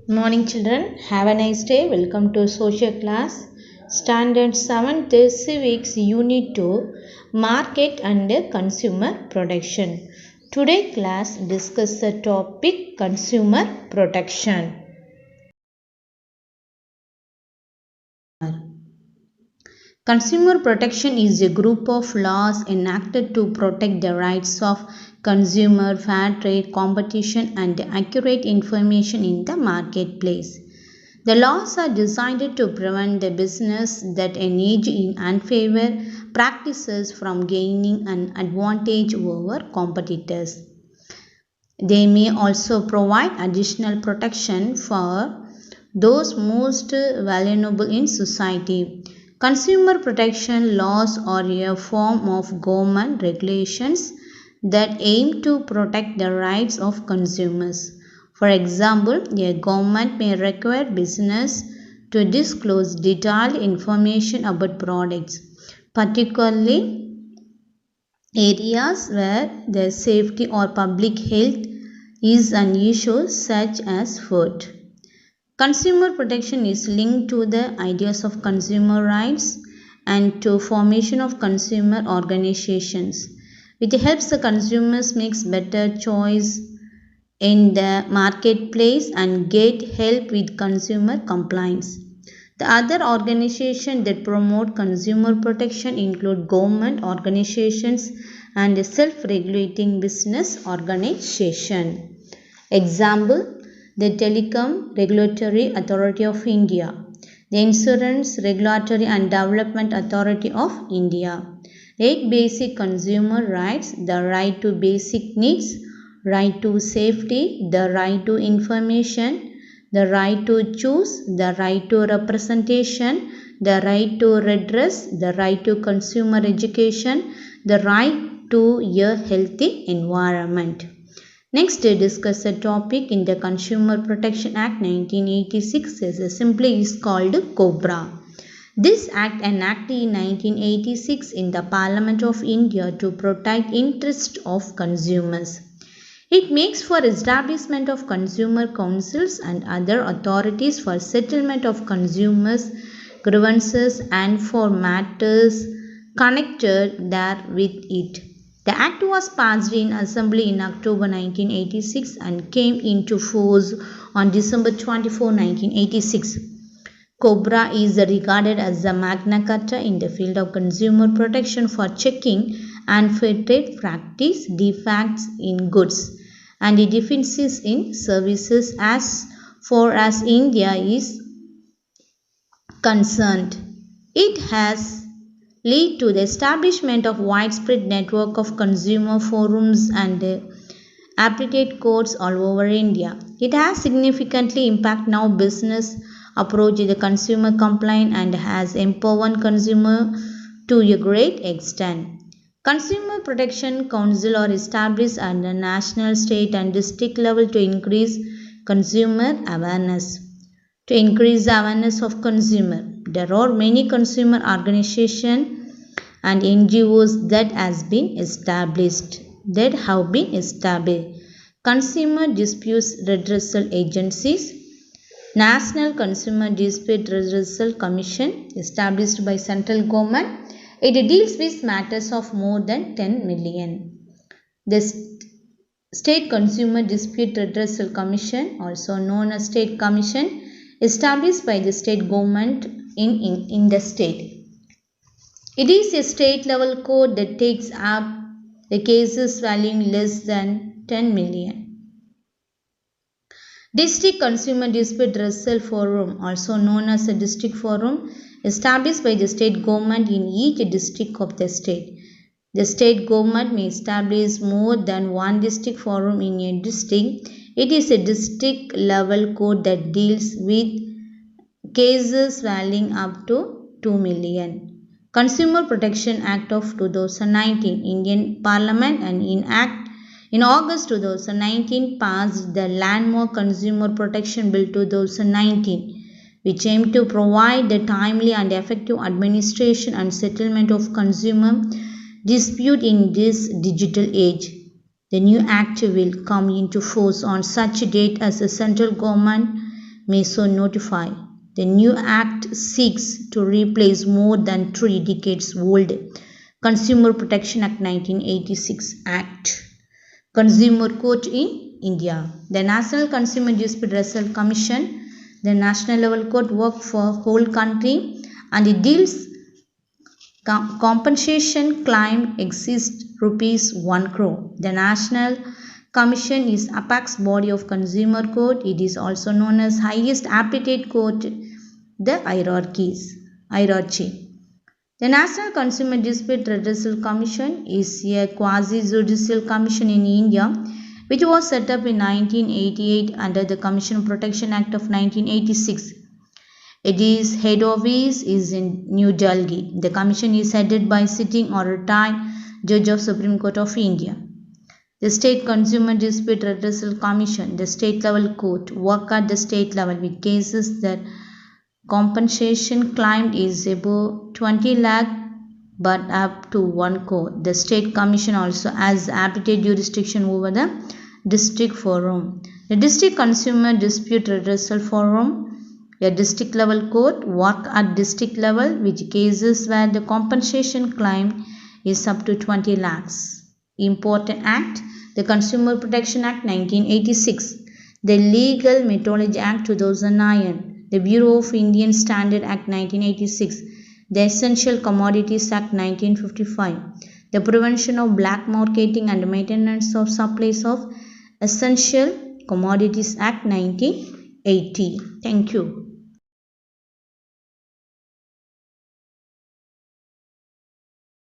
Morning children, have a nice day. Welcome to social class. Standard 7th Civics Unit 2 Market and Consumer Protection. Today class discuss the topic consumer protection. Consumer protection is a group of laws enacted to protect the rights of consumer, fair trade, competition and accurate information in the marketplace. The laws are designed to prevent the business that engage in unfair practices from gaining an advantage over competitors. They may also provide additional protection for those most vulnerable in society. Consumer protection laws are a form of government regulations that aim to protect the rights of consumers. For example, a government may require business to disclose detailed information about products, particularly areas where the safety or public health is an issue such as food. Consumer protection is linked to the ideas of consumer rights and to formation of consumer organizations, which helps the consumers make better choice in the marketplace and get help with consumer compliance. The other organizations that promote consumer protection include government organizations and self-regulating business organization. Example, the Telecom Regulatory Authority of India, the Insurance Regulatory and Development Authority of India. 8 basic consumer rights: the right to basic needs, right to safety, the right to information, the right to choose, the right to representation, the right to redress, the right to consumer education, the right to a healthy environment. Next, discuss a topic in the Consumer Protection Act 1986 simply is called COBRA. This act enacted in 1986 in the Parliament of India to protect interests of consumers. It makes for establishment of consumer councils and other authorities for settlement of consumers' grievances and for matters connected there with it. The Act was passed in Assembly in October 1986 and came into force on December 24, 1986. COBRA is regarded as the Magna Carta in the field of consumer protection for checking unfair trade practice, defects in goods, and deficiencies in services as far as India is concerned. It has led to the establishment of widespread network of consumer forums and appellate courts all over India. It has significantly impacted how business approach the consumer complaint and has empowered consumer to a great extent. Consumer Protection Council are established at the national, state and district level to increase consumer awareness. To increase the awareness of consumer, there are many consumer organizations and NGOs that have been established. Consumer Disputes Redressal Agencies, National Consumer Dispute Redressal Commission, established by central government. It deals with matters of more than 10 million. The State Consumer Dispute Redressal Commission, also known as State Commission, established by the state government in the state. It is a state level court that takes up the cases valuing less than 10 million. District Consumer Dispute Redressal Forum, also known as a district forum, established by the state government in each district of the state. The state government may establish more than one district forum in a district. It is a district level court that deals with cases valuing up to 2 million. Consumer Protection Act of 2019, Indian Parliament and in August 2019 passed the landmark Consumer Protection Bill 2019, which aimed to provide the timely and effective administration and settlement of consumer dispute in this digital age. The new act will come into force on such date as the central government may so notify. The new act seeks to replace more than 3 decades old Consumer Protection Act 1986 Act. Consumer Court in India. The National Consumer Dispute Resolution Commission, the national level court, work for whole country and it deals compensation claim exists rupees 1 crore. The National Commission is apex body of consumer court. It is also known as highest appellate court, the hierarchy. The National Consumer Dispute Redressal Commission is a quasi-judicial commission in India which was set up in 1988 under the Consumer Protection Act of 1986. Its head office is in New Delhi. The commission is headed by sitting or retired judge of Supreme Court of India. The State Consumer Dispute Redressal Commission, the state level court, work at the state level with cases that compensation claimed is above 20 lakh but up to 1 crore. The state commission also has appellate jurisdiction over the district forum. The District Consumer Dispute Redressal Forum, a district level court, work at district level with cases where the compensation claim is up to 20 lakhs. Important Act, the Consumer Protection Act 1986, the Legal Metrology Act 2009, the Bureau of Indian Standard Act 1986, the Essential Commodities Act 1955, the Prevention of Black Marketing and Maintenance of Supplies of Essential Commodities Act 1980. Thank you.